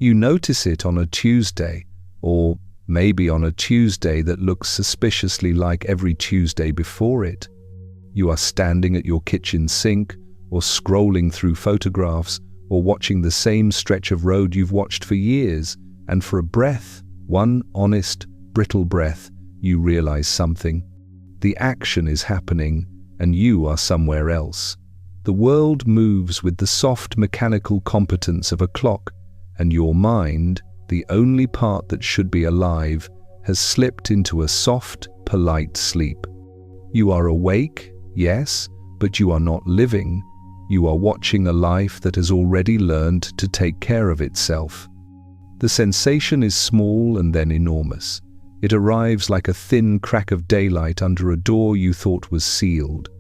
You notice it on a Tuesday, or maybe on a Tuesday that looks suspiciously like every Tuesday before it. You are standing at your kitchen sink, or scrolling through photographs, or watching the same stretch of road you've watched for years, and for a breath, one honest, brittle breath, you realize something. The action is happening, and you are somewhere else. The world moves with the soft mechanical competence of a clock, and your mind, the only part that should be alive, has slipped into a soft, polite sleep. You are awake, yes, but you are not living. You are watching a life that has already learned to take care of itself. The sensation is small and then enormous. It arrives like a thin crack of daylight under a door you thought was sealed.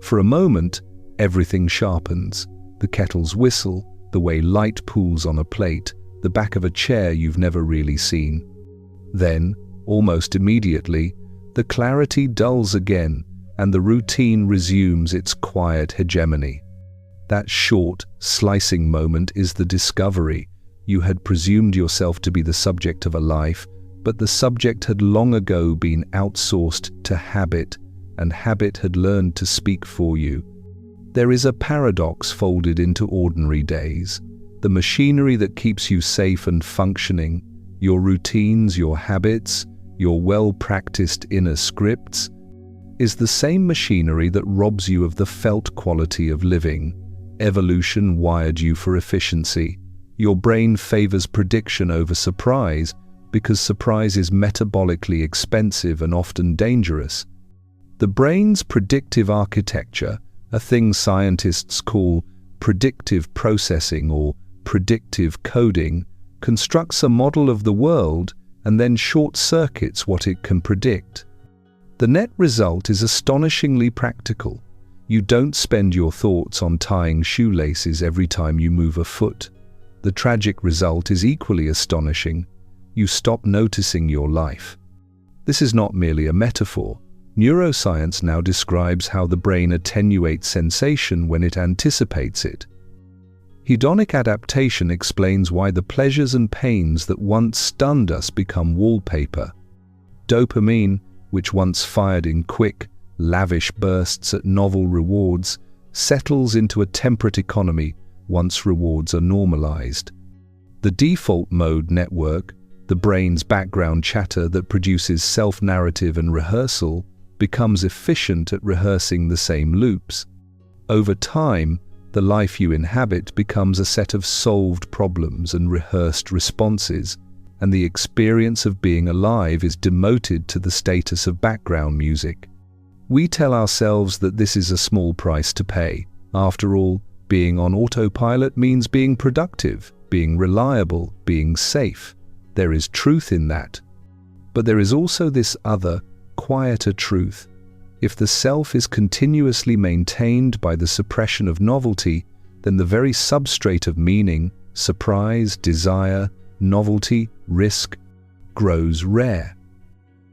For a moment, everything sharpens. The kettles whistle, the way light pools on a plate, the back of a chair you've never really seen. Then, almost immediately, the clarity dulls again, and the routine resumes its quiet hegemony. That short, slicing moment is the discovery. You had presumed yourself to be the subject of a life, but the subject had long ago been outsourced to habit, and habit had learned to speak for you. There is a paradox folded into ordinary days. The machinery that keeps you safe and functioning, your routines, your habits, your well-practiced inner scripts, is the same machinery that robs you of the felt quality of living. Evolution wired you for efficiency. Your brain favors prediction over surprise because surprise is metabolically expensive and often dangerous. The brain's predictive architecture, a thing scientists call predictive processing or predictive coding, constructs a model of the world and then short-circuits what it can predict. The net result is astonishingly practical. You don't spend your thoughts on tying shoelaces every time you move a foot. The tragic result is equally astonishing. You stop noticing your life. This is not merely a metaphor. Neuroscience now describes how the brain attenuates sensation when it anticipates it. Hedonic adaptation explains why the pleasures and pains that once stunned us become wallpaper. Dopamine, which once fired in quick, lavish bursts at novel rewards, settles into a temperate economy once rewards are normalized. The default mode network, the brain's background chatter that produces self-narrative and rehearsal, becomes efficient at rehearsing the same loops. Over time, the life you inhabit becomes a set of solved problems and rehearsed responses, and the experience of being alive is demoted to the status of background music. We tell ourselves that this is a small price to pay. After all, being on autopilot means being productive, being reliable, being safe. There is truth in that. But there is also this other, quieter truth. If the self is continuously maintained by the suppression of novelty, then the very substrate of meaning, surprise, desire, novelty, risk, grows rare.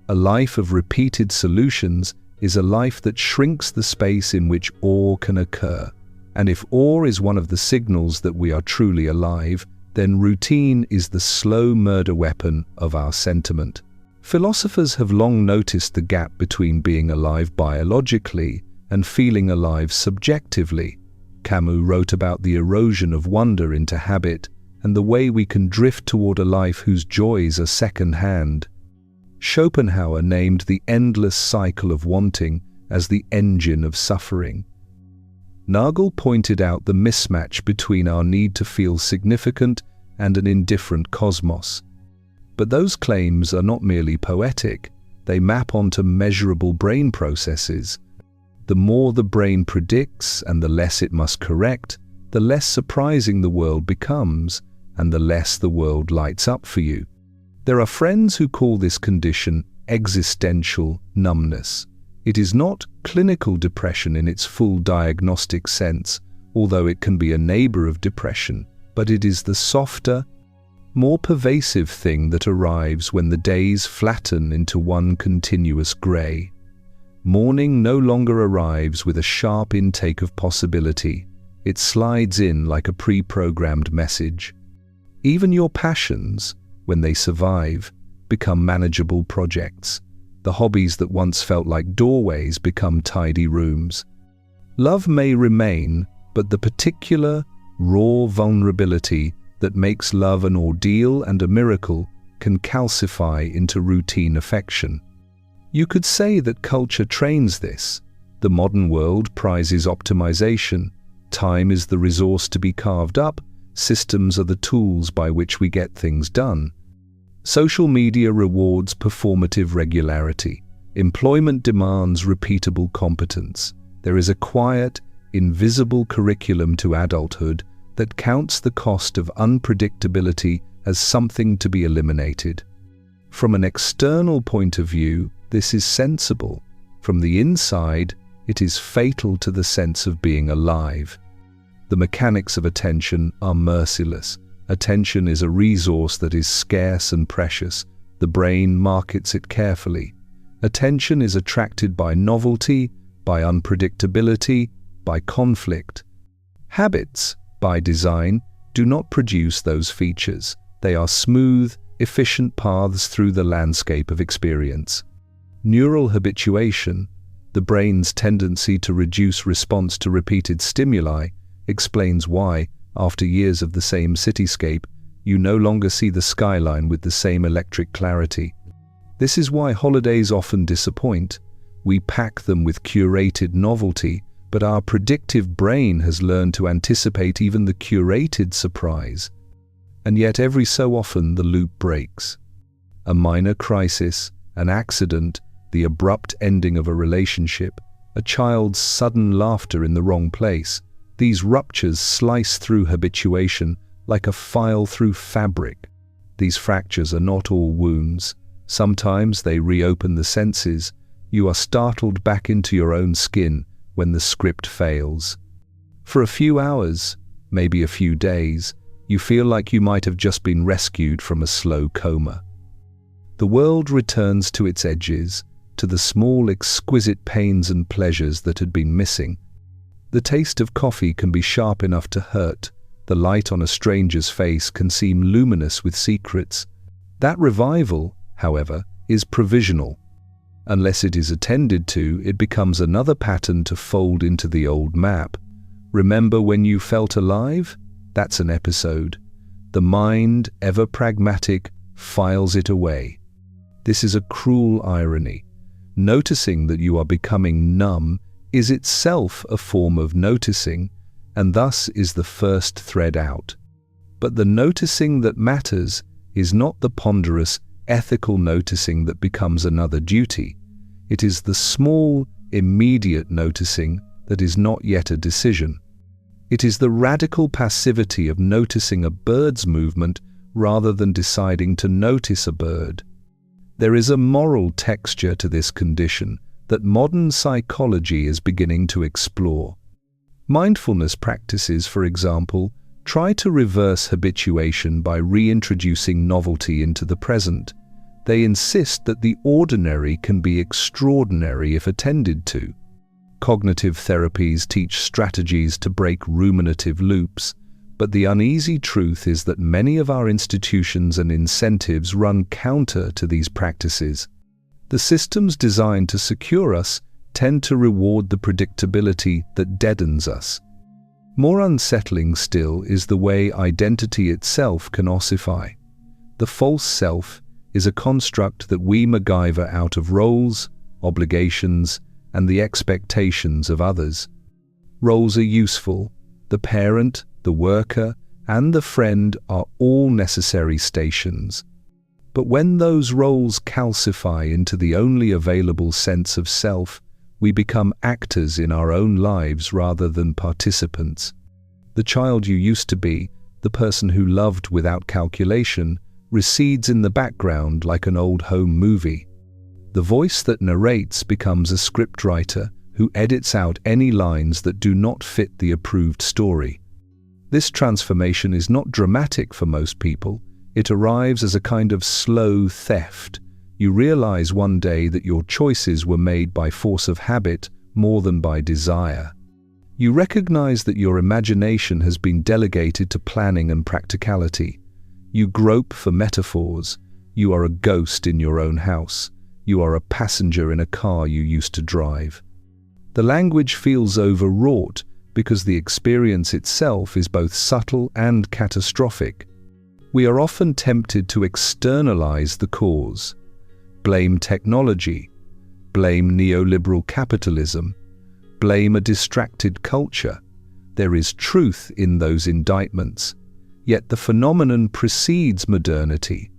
A life of repeated solutions is a life that shrinks the space in which awe can occur. And if awe is one of the signals that we are truly alive, then routine is the slow murder weapon of our sentiment. Philosophers have long noticed the gap between being alive biologically and feeling alive subjectively. Camus wrote about the erosion of wonder into habit and the way we can drift toward a life whose joys are second-hand. Schopenhauer named the endless cycle of wanting as the engine of suffering. Nagel pointed out the mismatch between our need to feel significant and an indifferent cosmos. But those claims are not merely poetic, they map onto measurable brain processes. The more the brain predicts and the less it must correct, the less surprising the world becomes, and the less the world lights up for you. There are friends who call this condition existential numbness. It is not clinical depression in its full diagnostic sense, although it can be a neighbor of depression, but it is the softer, more pervasive thing that arrives when the days flatten into one continuous gray. Morning no longer arrives with a sharp intake of possibility. It slides in like a pre-programmed message. Even your passions, when they survive, become manageable projects. The hobbies that once felt like doorways become tidy rooms. Love may remain, but the particular, raw vulnerability that makes love an ordeal and a miracle can calcify into routine affection. You could say that culture trains this. The modern world prizes optimization. Time is the resource to be carved up. Systems are the tools by which we get things done. Social media rewards performative regularity. Employment demands repeatable competence. There is a quiet, invisible curriculum to adulthood that counts the cost of unpredictability as something to be eliminated. From an external point of view, this is sensible. From the inside, it is fatal to the sense of being alive. The mechanics of attention are merciless. Attention is a resource that is scarce and precious. The brain markets it carefully. Attention is attracted by novelty, by unpredictability, by conflict. Habits, by design, do not produce those features. They are smooth, efficient paths through the landscape of experience. Neural habituation, the brain's tendency to reduce response to repeated stimuli, explains why, after years of the same cityscape, you no longer see the skyline with the same electric clarity. This is why holidays often disappoint. We pack them with curated novelty, but our predictive brain has learned to anticipate even the curated surprise. And yet every so often the loop breaks. A minor crisis, an accident, the abrupt ending of a relationship, a child's sudden laughter in the wrong place. These ruptures slice through habituation like a file through fabric. These fractures are not all wounds. Sometimes they reopen the senses. You are startled back into your own skin when the script fails. For a few hours, maybe a few days, you feel like you might have just been rescued from a slow coma. The world returns to its edges, to the small, exquisite pains and pleasures that had been missing. The taste of coffee can be sharp enough to hurt. The light on a stranger's face can seem luminous with secrets. That revival, however, is provisional. Unless it is attended to, it becomes another pattern to fold into the old map. Remember when you felt alive? That's an episode. The mind, ever pragmatic, files it away. This is a cruel irony. Noticing that you are becoming numb is itself a form of noticing, and thus is the first thread out. But the noticing that matters is not the ponderous, ethical noticing that becomes another duty. It is the small, immediate noticing that is not yet a decision. It is the radical passivity of noticing a bird's movement rather than deciding to notice a bird. There is a moral texture to this condition that modern psychology is beginning to explore. Mindfulness practices, for example, try to reverse habituation by reintroducing novelty into the present. They insist that the ordinary can be extraordinary if attended to. Cognitive therapies teach strategies to break ruminative loops, but the uneasy truth is that many of our institutions and incentives run counter to these practices. The systems designed to secure us tend to reward the predictability that deadens us. More unsettling still is the way identity itself can ossify. The false self is a construct that we MacGyver out of roles, obligations, and the expectations of others. Roles are useful. The parent, the worker, and the friend are all necessary stations. But when those roles calcify into the only available sense of self, we become actors in our own lives rather than participants. The child you used to be, the person who loved without calculation, recedes in the background like an old home movie. The voice that narrates becomes a scriptwriter who edits out any lines that do not fit the approved story. This transformation is not dramatic for most people. It arrives as a kind of slow theft. You realize one day that your choices were made by force of habit more than by desire. You recognize that your imagination has been delegated to planning and practicality. You grope for metaphors. You are a ghost in your own house. You are a passenger in a car you used to drive. The language feels overwrought because the experience itself is both subtle and catastrophic. We are often tempted to externalize the cause. Blame technology. Blame neoliberal capitalism. Blame a distracted culture. There is truth in those indictments, yet the phenomenon precedes modernity.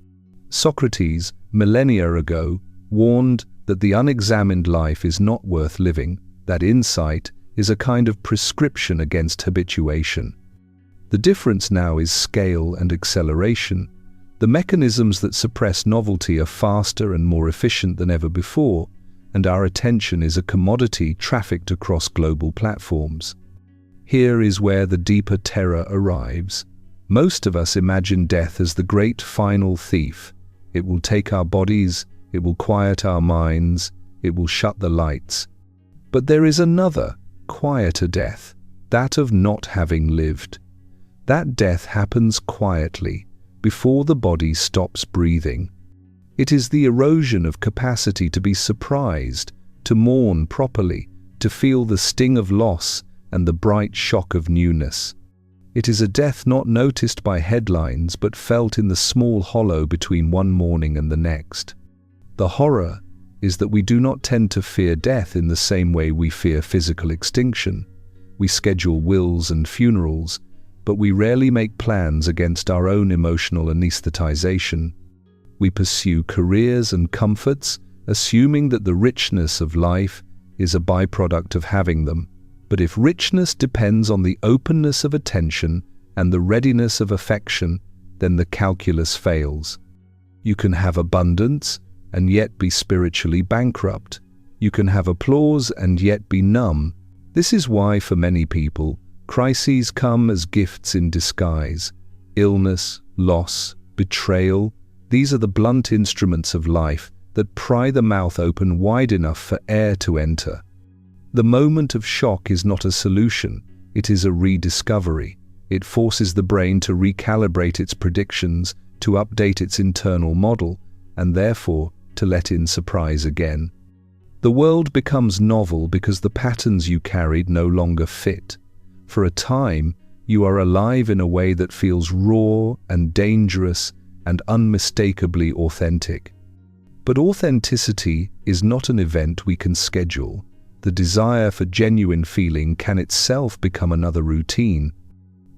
Socrates, millennia ago, warned that the unexamined life is not worth living, that insight is a kind of prescription against habituation. The difference now is scale and acceleration. The mechanisms that suppress novelty are faster and more efficient than ever before, and our attention is a commodity trafficked across global platforms. Here is where the deeper terror arrives. Most of us imagine death as the great final thief. It will take our bodies, it will quiet our minds, it will shut the lights. But there is another, quieter death, that of not having lived. That death happens quietly, before the body stops breathing. It is the erosion of capacity to be surprised, to mourn properly, to feel the sting of loss and the bright shock of newness. It is a death not noticed by headlines but felt in the small hollow between one morning and the next. The horror is that we do not tend to fear death in the same way we fear physical extinction. We schedule wills and funerals, but we rarely make plans against our own emotional anesthetization. We pursue careers and comforts, assuming that the richness of life is a byproduct of having them. But if richness depends on the openness of attention and the readiness of affection, then the calculus fails. You can have abundance and yet be spiritually bankrupt. You can have applause and yet be numb. This is why, for many people, crises come as gifts in disguise. Illness, loss, betrayal, these are the blunt instruments of life that pry the mouth open wide enough for air to enter. The moment of shock is not a solution, it is a rediscovery. It forces the brain to recalibrate its predictions, to update its internal model, and therefore to let in surprise again. The world becomes novel because the patterns you carried no longer fit. For a time, you are alive in a way that feels raw and dangerous and unmistakably authentic. But authenticity is not an event we can schedule. The desire for genuine feeling can itself become another routine.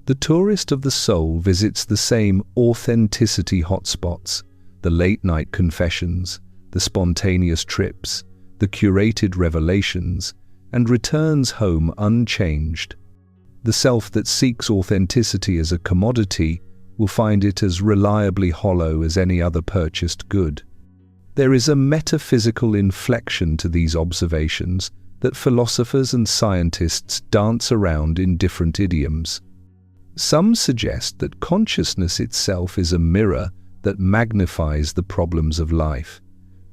The tourist of the soul visits the same authenticity hotspots, the late-night confessions, the spontaneous trips, the curated revelations, and returns home unchanged. The self that seeks authenticity as a commodity will find it as reliably hollow as any other purchased good. There is a metaphysical inflection to these observations that philosophers and scientists dance around in different idioms. Some suggest that consciousness itself is a mirror that magnifies the problems of life.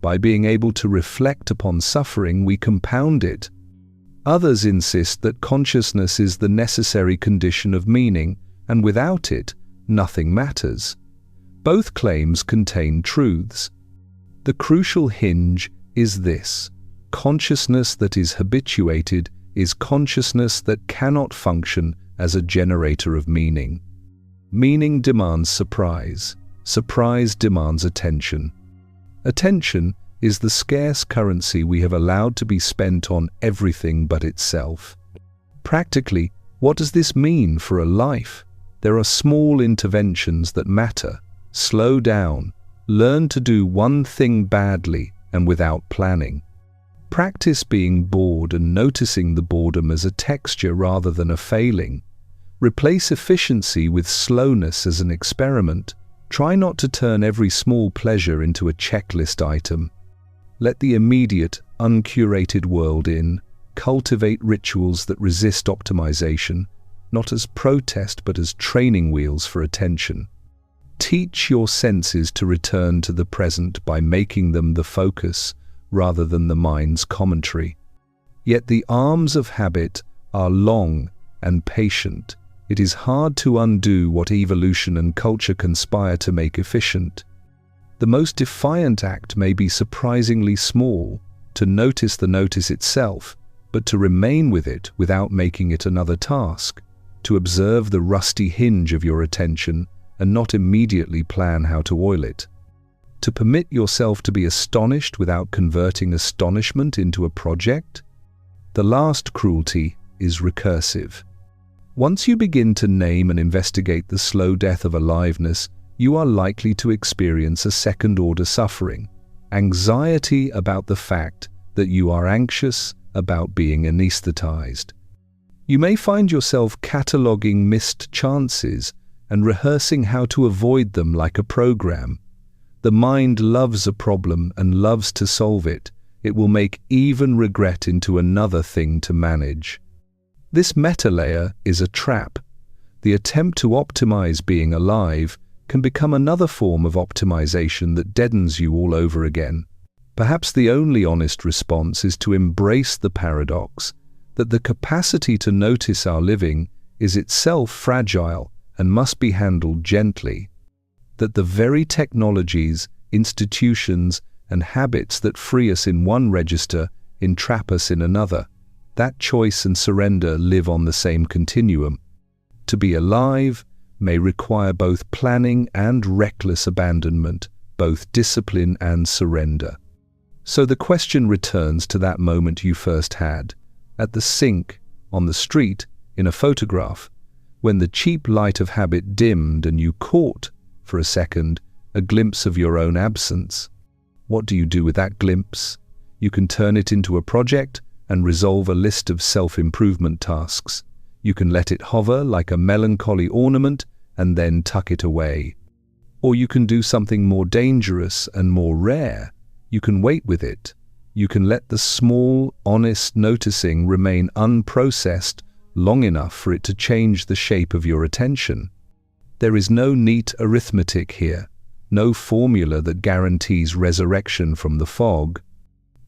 By being able to reflect upon suffering, we compound it. Others insist that consciousness is the necessary condition of meaning, and without it, nothing matters. Both claims contain truths. The crucial hinge is this: consciousness that is habituated is consciousness that cannot function as a generator of meaning. Meaning demands surprise. Surprise demands attention. Attention is the scarce currency we have allowed to be spent on everything but itself. Practically, what does this mean for a life? There are small interventions that matter. Slow down. Learn to do one thing badly and without planning. Practice being bored and noticing the boredom as a texture rather than a failing. Replace efficiency with slowness as an experiment. Try not to turn every small pleasure into a checklist item. Let the immediate, uncurated world in. Cultivate rituals that resist optimization, not as protest but as training wheels for attention. Teach your senses to return to the present by making them the focus rather than the mind's commentary. Yet the arms of habit are long and patient. It is hard to undo what evolution and culture conspire to make efficient. The most defiant act may be surprisingly small, to notice the notice itself, but to remain with it without making it another task, to observe the rusty hinge of your attention and not immediately plan how to oil it, to permit yourself to be astonished without converting astonishment into a project. The last cruelty is recursive. Once you begin to name and investigate the slow death of aliveness, you are likely to experience a second-order suffering, anxiety about the fact that you are anxious about being anesthetized. You may find yourself cataloging missed chances and rehearsing how to avoid them like a program. The mind loves a problem and loves to solve it. It will make even regret into another thing to manage. This meta layer is a trap. The attempt to optimize being alive can become another form of optimization that deadens you all over again. Perhaps the only honest response is to embrace the paradox that the capacity to notice our living is itself fragile and must be handled gently, that the very technologies, institutions, and habits that free us in one register entrap us in another. That choice and surrender live on the same continuum. To be alive may require both planning and reckless abandonment, both discipline and surrender. So the question returns to that moment you first had, at the sink, on the street, in a photograph, when the cheap light of habit dimmed and you caught, for a second, a glimpse of your own absence. What do you do with that glimpse? You can turn it into a project and resolve a list of self-improvement tasks. You can let it hover like a melancholy ornament and then tuck it away. Or you can do something more dangerous and more rare. You can wait with it. You can let the small, honest noticing remain unprocessed long enough for it to change the shape of your attention. There is no neat arithmetic here, no formula that guarantees resurrection from the fog.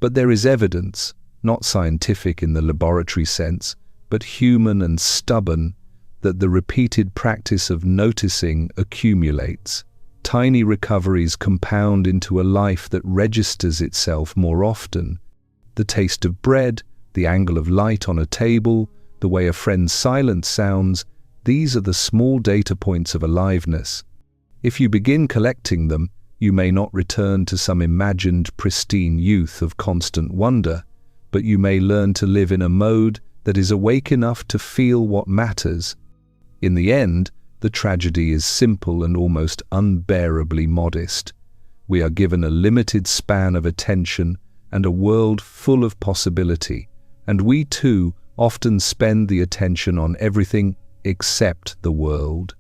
But there is evidence, not scientific in the laboratory sense, but human and stubborn, that the repeated practice of noticing accumulates. Tiny recoveries compound into a life that registers itself more often. The taste of bread, the angle of light on a table, the way a friend's silence sounds, these are the small data points of aliveness. If you begin collecting them, you may not return to some imagined pristine youth of constant wonder, but you may learn to live in a mode that is awake enough to feel what matters. In the end, the tragedy is simple and almost unbearably modest. We are given a limited span of attention and a world full of possibility, and we too often spend the attention on everything except the world.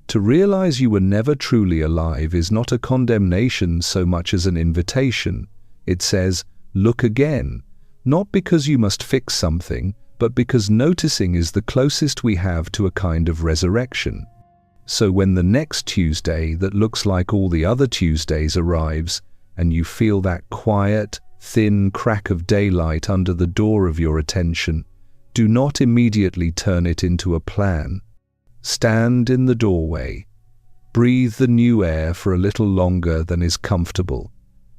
To realize you were never truly alive is not a condemnation so much as an invitation. It says, look again, not because you must fix something, but because noticing is the closest we have to a kind of resurrection. So when the next Tuesday that looks like all the other Tuesdays arrives, and you feel that quiet, thin crack of daylight under the door of your attention, do not immediately turn it into a plan. Stand in the doorway. Breathe the new air for a little longer than is comfortable.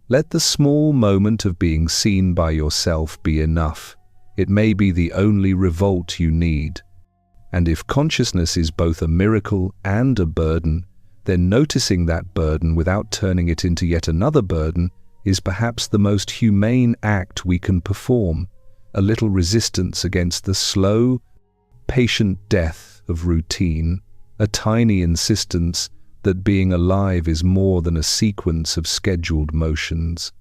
Let the small moment of being seen by yourself be enough. It may be the only revolt you need. And if consciousness is both a miracle and a burden, then noticing that burden without turning it into yet another burden is perhaps the most humane act we can perform. A little resistance against the slow, patient death of routine, a tiny insistence that being alive is more than a sequence of scheduled motions.